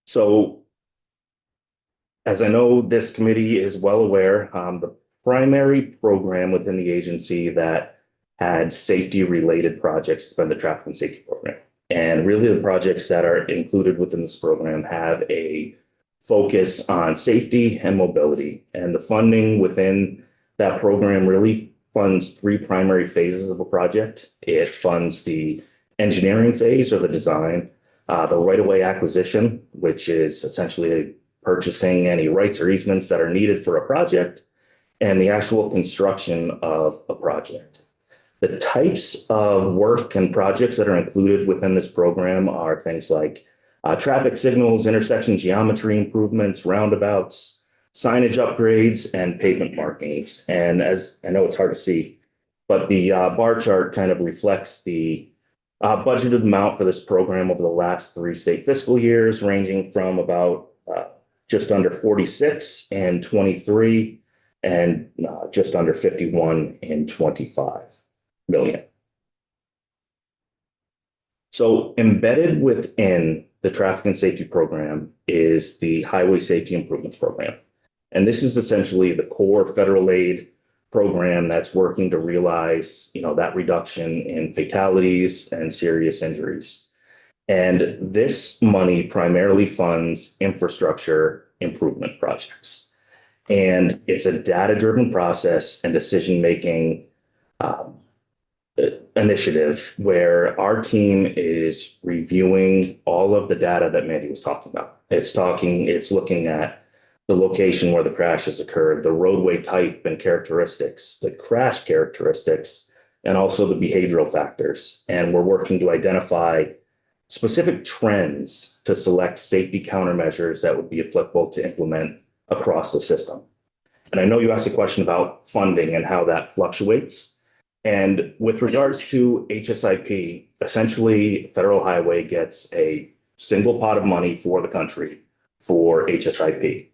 So, as I know this committee is well aware, the primary program within the agency that had safety-related projects has been the Traffic and Safety Program. And really the projects that are included within this program have a focus on safety and mobility. And the funding within that program really funds 3 primary phases of a project. It funds the engineering phase or the design, the right-of-way acquisition, which is essentially purchasing any rights or easements that are needed for a project, and the actual construction of a project. The types of work and projects that are included within this program are things like traffic signals, intersection geometry improvements, roundabouts, signage upgrades and pavement markings. And as I know it's hard to see, but the bar chart kind of reflects the budgeted amount for this program over the last 3 state fiscal years, ranging from about just under 46 in 23 and just under 51 in 25 million. So embedded within the traffic and safety program is the Highway Safety Improvements Program. And this is essentially the core federal aid program that's working to realize, that reduction in fatalities and serious injuries. And this money primarily funds infrastructure improvement projects. And it's a data-driven process and decision-making initiative where our team is reviewing all of the data that Mandy was talking about. It's looking at the location where the crash has occurred, the roadway type and characteristics, the crash characteristics, and also the behavioral factors. And we're working to identify specific trends to select safety countermeasures that would be applicable to implement across the system. And I know you asked a question about funding and how that fluctuates. And with regards to HSIP, essentially Federal Highway gets a single pot of money for the country for HSIP.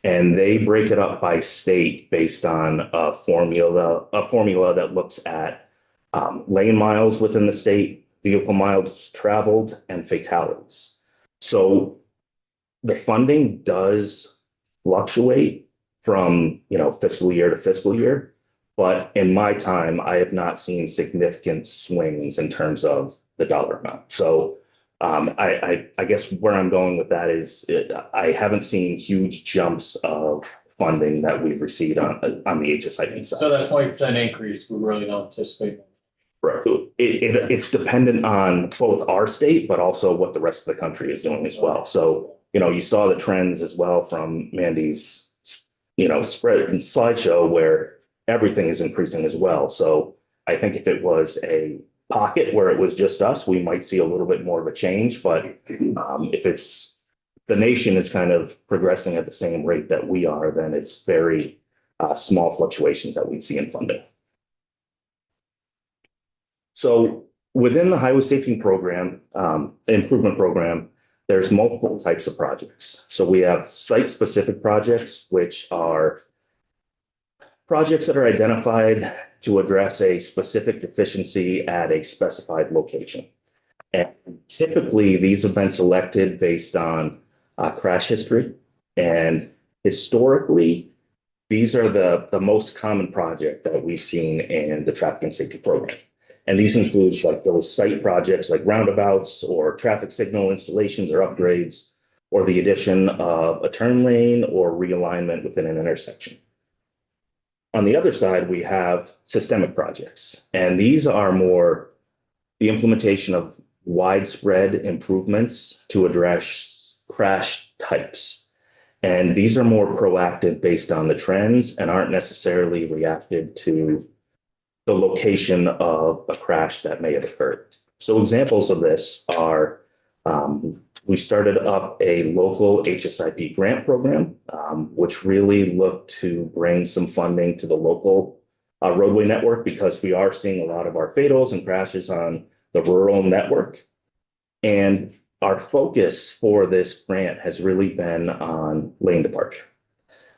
And they break it up by state based on a formula that looks at lane miles within the state, vehicle miles traveled, and fatalities. So the funding does fluctuate from fiscal year to fiscal year. But in my time, I have not seen significant swings in terms of the dollar amount. So I guess where I'm going with that is I haven't seen huge jumps of funding that we've received on the HSIP side. So that 20% increase, we really don't anticipate. Right. It's dependent on both our state, but also what the rest of the country is doing as well. So, you saw the trends as well from Mandy's, spread and slideshow where everything is increasing as well. So I think if it was a pocket where it was just us, we might see a little bit more of a change. But if it's the nation is kind of progressing at the same rate that we are, then it's very small fluctuations that we'd see in funding. So within the Highway Safety Program, Improvement Program, there's multiple types of projects. So we have site-specific projects, which are projects that are identified to address a specific deficiency at a specified location. And typically, these have been selected based on crash history. And historically, these are the most common project that we've seen in the traffic and safety program. And these include like those site projects like roundabouts or traffic signal installations or upgrades, or the addition of a turn lane or realignment within an intersection. On the other side, we have systemic projects, and these are more the implementation of widespread improvements to address crash types. And these are more proactive based on the trends and aren't necessarily reactive to the location of a crash that may have occurred. So examples of this are, we started up a local HSIP grant program, which really looked to bring some funding to the local roadway network because we are seeing a lot of our fatals and crashes on the rural network. And our focus for this grant has really been on lane departure.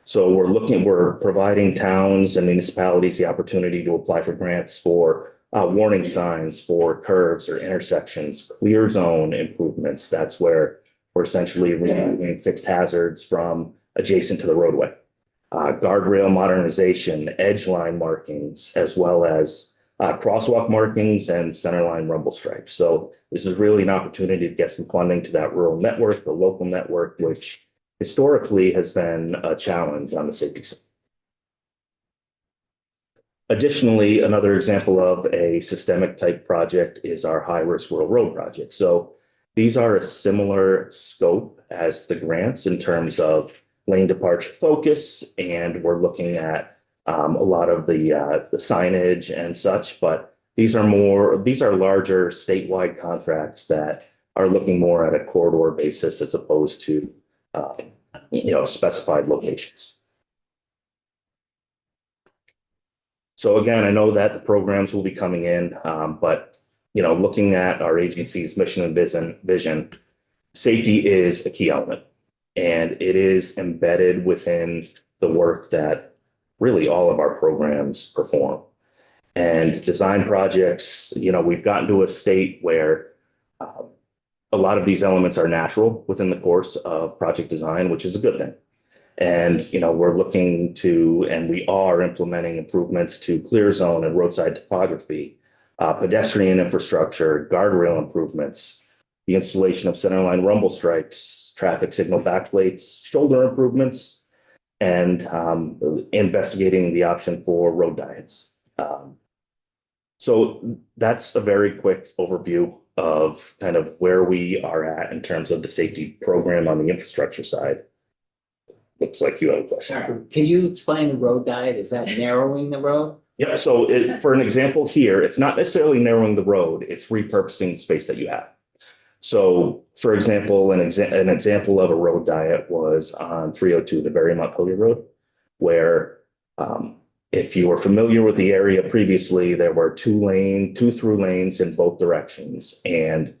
So we're providing towns and municipalities the opportunity to apply for grants for warning signs for curves or intersections, clear zone improvements. That's where we're essentially removing fixed hazards from adjacent to the roadway. Guardrail modernization, edge line markings, as well as crosswalk markings and centerline rumble stripes. So this is really an opportunity to get some funding to that rural network, the local network, which historically has been a challenge on the safety side. Additionally, another example of a systemic type project is our high risk rural road project. So these are a similar scope as the grants in terms of lane departure focus, and we're looking at a lot of the signage and such, but these are larger statewide contracts that are looking more at a corridor basis as opposed to specified locations. So again, I know that the programs will be coming in, but looking at our agency's mission and vision, safety is a key element, and it is embedded within the work that really all of our programs perform. And design projects, we've gotten to a state where a lot of these elements are natural within the course of project design, which is a good thing. And, we're looking to, and we are implementing improvements to clear zone and roadside topography, pedestrian infrastructure, guardrail improvements, the installation of centerline rumble stripes, traffic signal backplates, shoulder improvements, and investigating the option for road diets. So that's a very quick overview of kind of where we are at in terms of the safety program on the infrastructure side. Looks like you have a question. Can you explain the road diet? Is that narrowing the road? Yeah, so for an example here, it's not necessarily narrowing the road, it's repurposing the space that you have. So for example, an example of a road diet was on 302, the Barry Montpelier Road, where if you were familiar with the area previously, there were two through lanes in both directions. And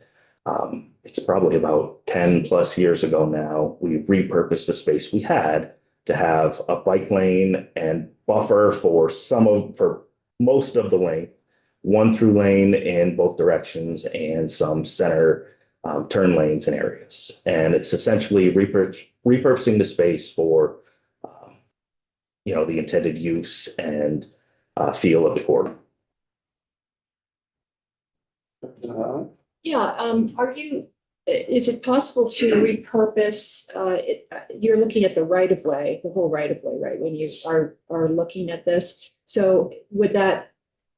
it's probably about 10 plus years ago now, we repurposed the space we had to have a bike lane and buffer for most of the length, one through lane in both directions, and some center turn lanes in areas. And it's essentially repurposing the space for the intended use and feel of the corridor. Is it possible to repurpose, you're looking at the right of way, the whole right of way, right? When you are looking at this. So would that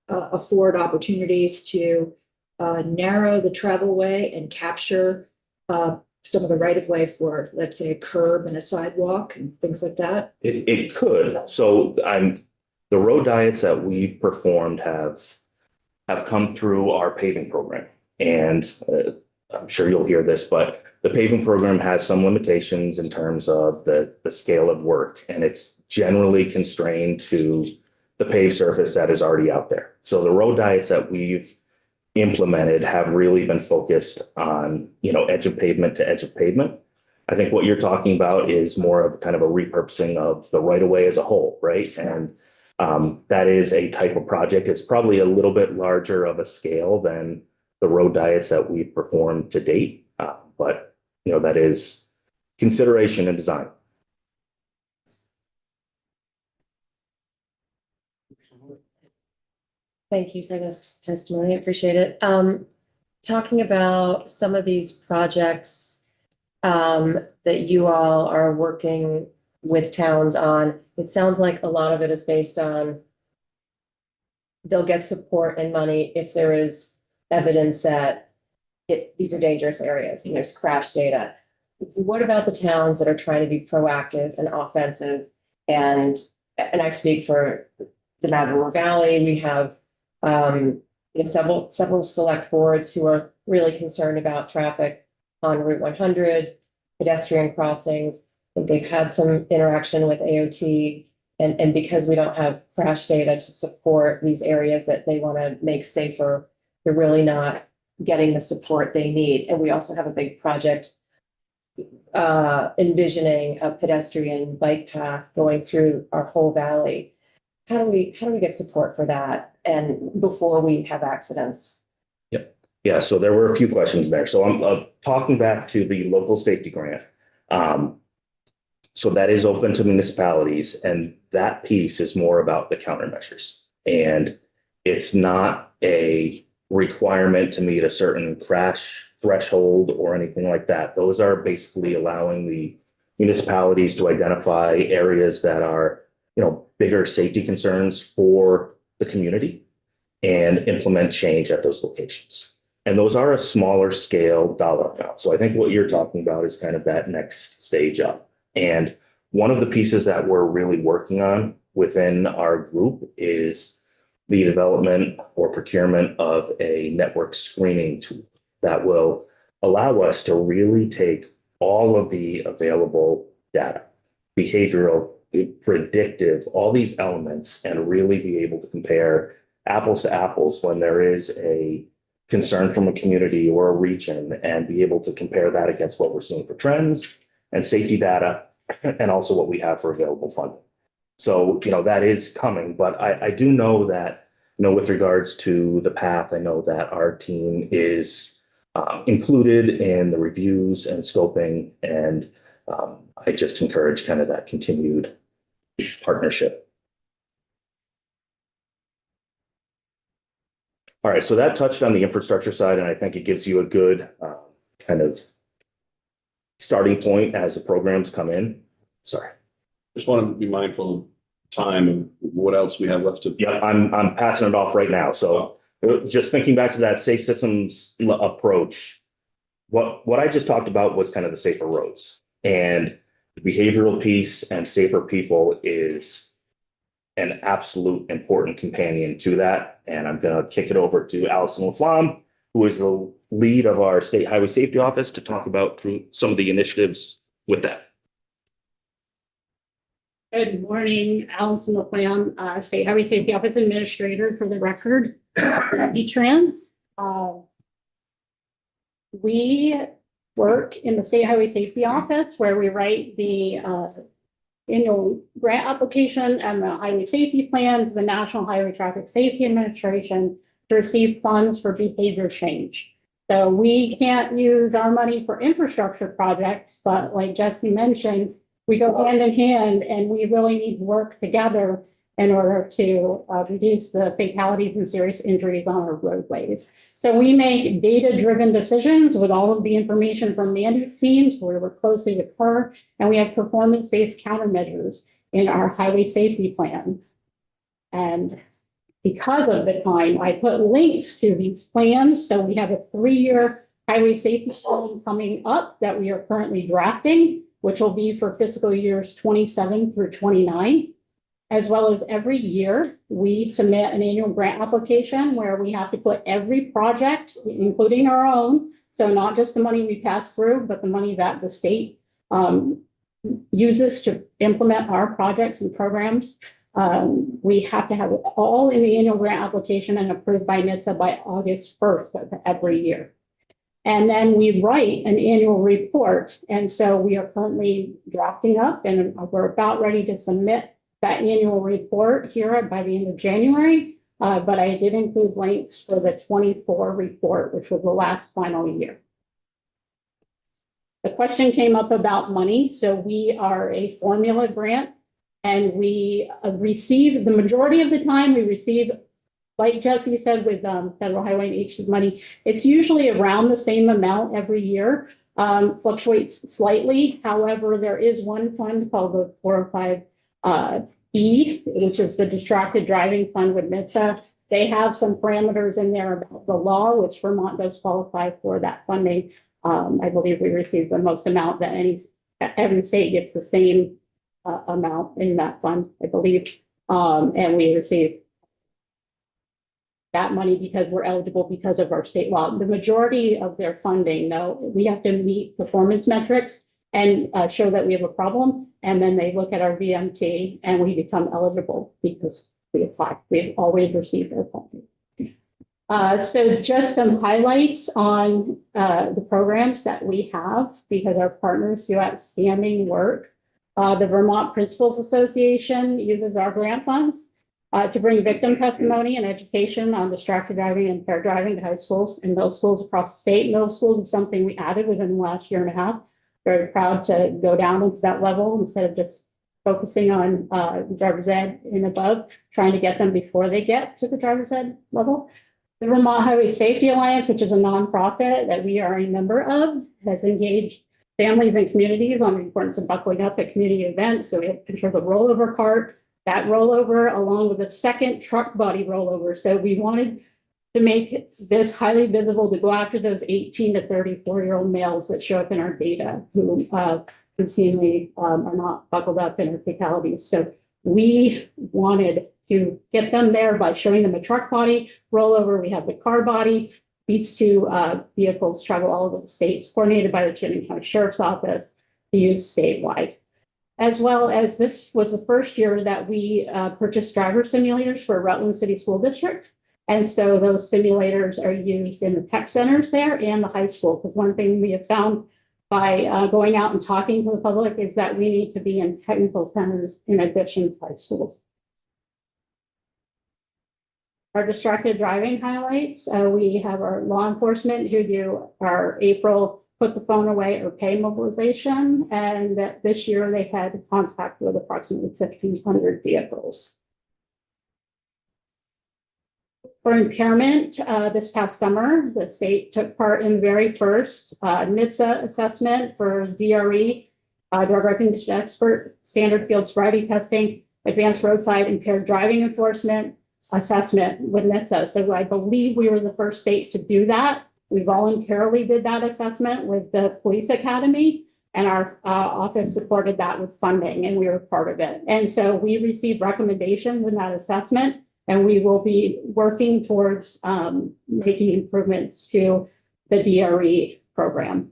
afford opportunities to narrow the travel way and capture some of the right of way for, let's say, a curb and a sidewalk and things like that? It could. So the road diets that we've performed have come through our paving program. And I'm sure you'll hear this, but the paving program has some limitations in terms of the scale of work, and it's generally constrained to the paved surface that is already out there. So the road diets that we've implemented have really been focused on, edge of pavement to edge of pavement. I think what you're talking about is more of kind of a repurposing of the right of way as a whole, right? And that is a type of project. It's probably a little bit larger of a scale than the road diets that we've performed to date. But, that is consideration and design. Thank you for this testimony. I appreciate it. Talking about some of these projects that you all are working with towns on, it sounds like a lot of it is based on they'll get support and money if there is evidence that these are dangerous areas and there's crash data. What about the towns that are trying to be proactive and offensive? And I speak for the Mad River Valley. We have several select boards who are really concerned about traffic on Route 100, pedestrian crossings. I think they've had some interaction with AOT, and because we don't have crash data to support these areas that they want to make safer, they're really not getting the support they need. And we also have a big project envisioning a pedestrian bike path going through our whole valley. How do we get support for that and before we have accidents? Yeah, so there were a few questions there. So I'm talking back to the local safety grant. So that is open to municipalities, and that piece is more about the countermeasures. And it's not a requirement to meet a certain crash threshold or anything like that. Those are basically allowing the municipalities to identify areas that are, bigger safety concerns for the community and implement change at those locations. And those are a smaller scale dollar amount. So I think what you're talking about is kind of that next stage up. And one of the pieces that we're really working on within our group is the development or procurement of a network screening tool that will allow us to really take all of the available data, behavioral, predictive, all these elements, and really be able to compare apples to apples when there is a concern from a community or a region, and be able to compare that against what we're seeing for trends and safety data, and also what we have for available funding. So, that is coming, but I do know that, with regards to the path, I know that our team is included in the reviews and scoping, and I just encourage kind of that continued partnership. All right, so that touched on the infrastructure side, and I think it gives you a good kind of starting point as the programs come in. Sorry. Just want to be mindful of time and what else we have left to. Yeah, I'm passing it off right now. So just thinking back to that safe systems approach, what I just talked about was kind of the safer roads, and the behavioral piece and safer people is an absolute important companion to that. And I'm going to kick it over to Allison Laflamme, who is the lead of our State Highway Safety Office, to talk about through some of the initiatives with that. Good morning, Allison LaFlamme, State Highway Safety Office Administrator for the record, V-Trans. We work in the State Highway Safety Office where we write the annual grant application and the highway safety plan to the National Highway Traffic Safety Administration to receive funds for behavior change. So we can't use our money for infrastructure projects, but like Jesse mentioned, we go hand in hand, and we really need to work together in order to reduce the fatalities and serious injuries on our roadways. So we make data-driven decisions with all of the information from Mandy's team, so we work closely with her, and we have performance-based countermeasures in our highway safety plan. And because of the time, I put links to these plans. So we have a 3-year highway safety plan coming up that we are currently drafting, which will be for fiscal years 27 through 29. As well as every year, we submit an annual grant application where we have to put every project, including our own, so not just the money we pass through, but the money that the state uses to implement our projects and programs. We have to have it all in the annual grant application and approved by NHTSA by August 1st of every year. And then we write an annual report. And so we are currently drafting up, and we're about ready to submit that annual report here by the end of January. But I did include links for the 24 report, which was the last final year. The question came up about money. So we are a formula grant, and we receive, the majority of the time we receive, like Jesse said, with Federal Highway and HC money, it's usually around the same amount every year, fluctuates slightly. However, there is one fund called the 405 E, which is the distracted driving fund with NHTSA. They have some parameters in there about the law, which Vermont does qualify for that funding. I believe we receive the most amount that every state gets the same amount in that fund, I believe. And we receive that money because we're eligible because of our state law. The majority of their funding, though, we have to meet performance metrics and show that we have a problem. And then they look at our VMT and we become eligible because we apply. We've always received their funding. So just some highlights on the programs that we have, because our partners do outstanding work. The Vermont Principals Association uses our grant funds to bring victim testimony and education on distracted driving and impaired driving to high schools and middle schools across the state. Middle schools is something we added within the last year and a half. Very proud to go down into that level instead of just focusing on driver's ed and above, trying to get them before they get to the driver's ed level. The Vermont Highway Safety Alliance, which is a nonprofit that we are a member of, has engaged families and communities on the importance of buckling up at community events. So we have pictures of a rollover cart, that rollover along with a second truck body rollover. So we wanted to make this highly visible to go after those 18 to 34-year-old males that show up in our data who routinely are not buckled up in our fatalities. So we wanted to get them there by showing them a truck body rollover. We have the car body. These two vehicles travel all over the states, coordinated by the Chittenden County Sheriff's Office to use statewide. as well as this was the first year that we purchased driver simulators for Rutland City School District. And so those simulators are used in the tech centers there and the high school. Because one thing we have found by going out and talking to the public is that we need to be in technical centers in addition to high schools. Our distracted driving highlights, we have our law enforcement who do our April put the phone away or pay mobilization. And that this year they had contact with approximately 1,500 vehicles. For impairment, this past summer, the state took part in the very first NHTSA assessment for DRE, drug recognition expert, standard field sobriety testing, advanced roadside impaired driving enforcement assessment with NHTSA. So I believe we were the first state to do that. We voluntarily did that assessment with the police academy, and our office supported that with funding, and we were part of it. And so we received recommendations in that assessment, and we will be working towards making improvements to the DRE program.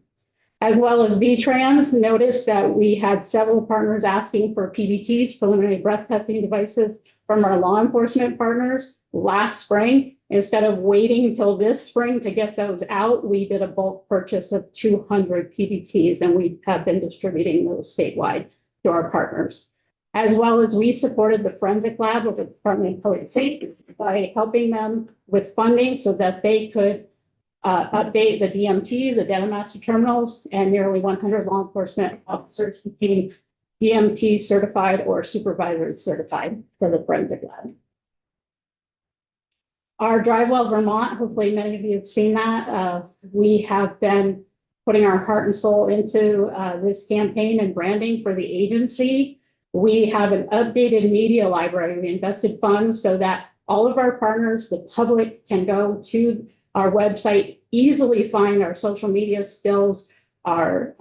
As well as VTrans, noticed that we had several partners asking for PBTs, preliminary breath testing devices, from our law enforcement partners last spring. Instead of waiting until this spring to get those out, we did a bulk purchase of 200 PBTs, and we have been distributing those statewide to our partners. As well as we supported the forensic lab with the Department of Public Safety by helping them with funding so that they could update the DMT, the data master terminals, and nearly 100 law enforcement officers became DMT certified or supervisor certified for the forensic lab. Our Drive Well Vermont, hopefully many of you have seen that. We have been putting our heart and soul into this campaign and branding for the agency. We have an updated media library. We invested funds so that all of our partners, the public, can go to our website, easily find our social media stills, our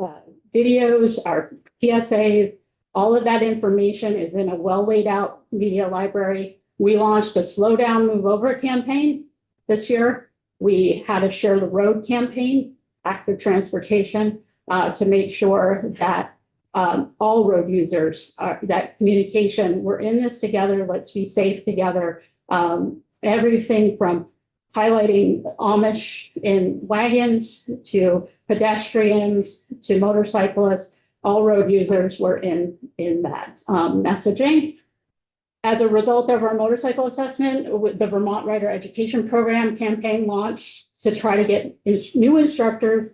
videos, our PSAs. All of that information is in a well laid out media library. We launched a Slow Down, Move Over campaign this year. We had a Share the Road campaign, active transportation, to make sure that all road users, that communication, we're in this together, let's be safe together. Everything from highlighting Amish in wagons to pedestrians to motorcyclists, all road users were in that messaging. As a result of our motorcycle assessment, the Vermont Rider Education Program campaign launched to try to get new instructors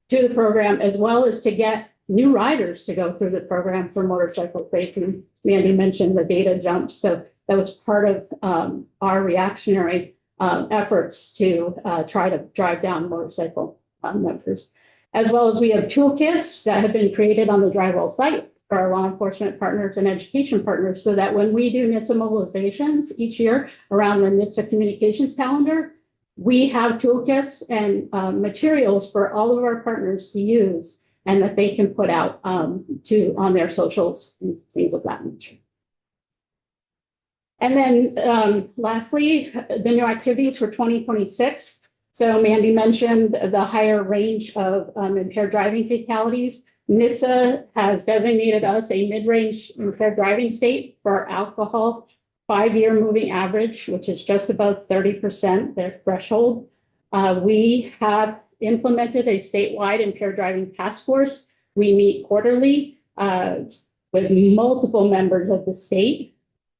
to the program, as well as to get new riders to go through the program for motorcycle safety. Mandy mentioned the data jumps, so that was part of our reactionary efforts to try to drive down motorcycle numbers. As well as we have toolkits that have been created on the Drive Well site for our law enforcement partners and education partners, so that when we do NHTSA mobilizations each year around the NHTSA communications calendar, we have toolkits and materials for all of our partners to use and that they can put out on their socials and things of that nature. And then lastly, the new activities for 2026. So Mandy mentioned the higher range of impaired driving fatalities. NHTSA has designated us a mid-range impaired driving state for our alcohol 5-year moving average, which is just above 30%, their threshold. We have implemented a statewide impaired driving task force. We meet quarterly with multiple members of the state,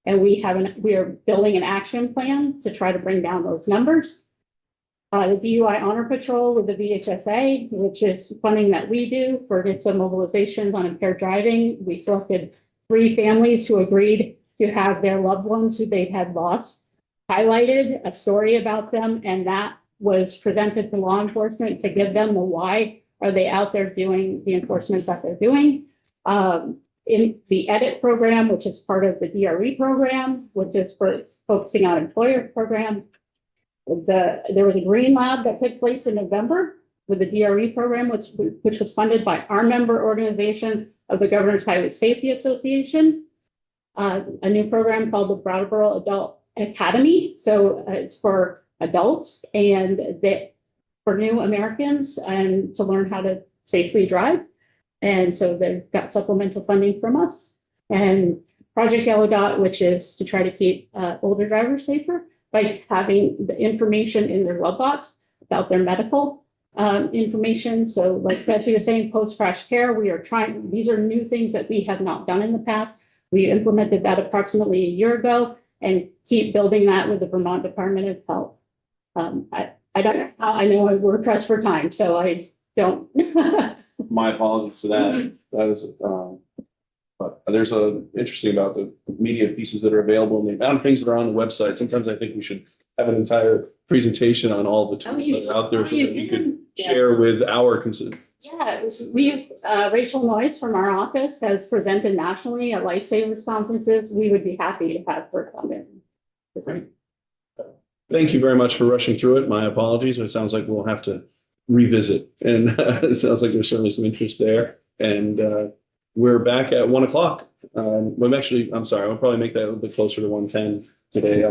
and we are building an action plan to try to bring down those numbers. The DUI Honor Patrol with the VHSA, which is funding that we do for NHTSA mobilizations on impaired driving. We selected 3 families who agreed to have their loved ones who they had lost highlighted, a story about them, and that was presented to law enforcement to give them the why are they out there doing the enforcement that they're doing. In the EDIT program, which is part of the DRE program, which is for focusing on employer program. There was a Green Lab that took place in November with the DRE program, which was funded by our member organization of the Governor's Highway Safety Association. A new program called the Brattleboro Adult Academy. So it's for adults and for new Americans and to learn how to safely drive. And so they've got supplemental funding from us. And Project Yellow Dot, which is to try to keep older drivers safer by having the information in their glove box about their medical information. So like Betsy was saying, post-crash care, these are new things that we have not done in the past. We implemented that approximately a year ago and keep building that with the Vermont Department of Health. I know we're pressed for time, so I don't. My apologies to that. That is, but there's interesting about the media pieces that are available and the amount of things that are on the website. Sometimes I think we should have an entire presentation on all the tools that are out there so that we could share with our constituents. Yeah, Rachel Noyes from our office has presented nationally at Lifesavers conferences. We would be happy to have her come in. Great. Thank you very much for rushing through it. My apologies. It sounds like we'll have to revisit, and it sounds like there's certainly some interest there. And we're back at 1 o'clock. I'm sorry, I'll probably make that a little bit closer to 1:10 today.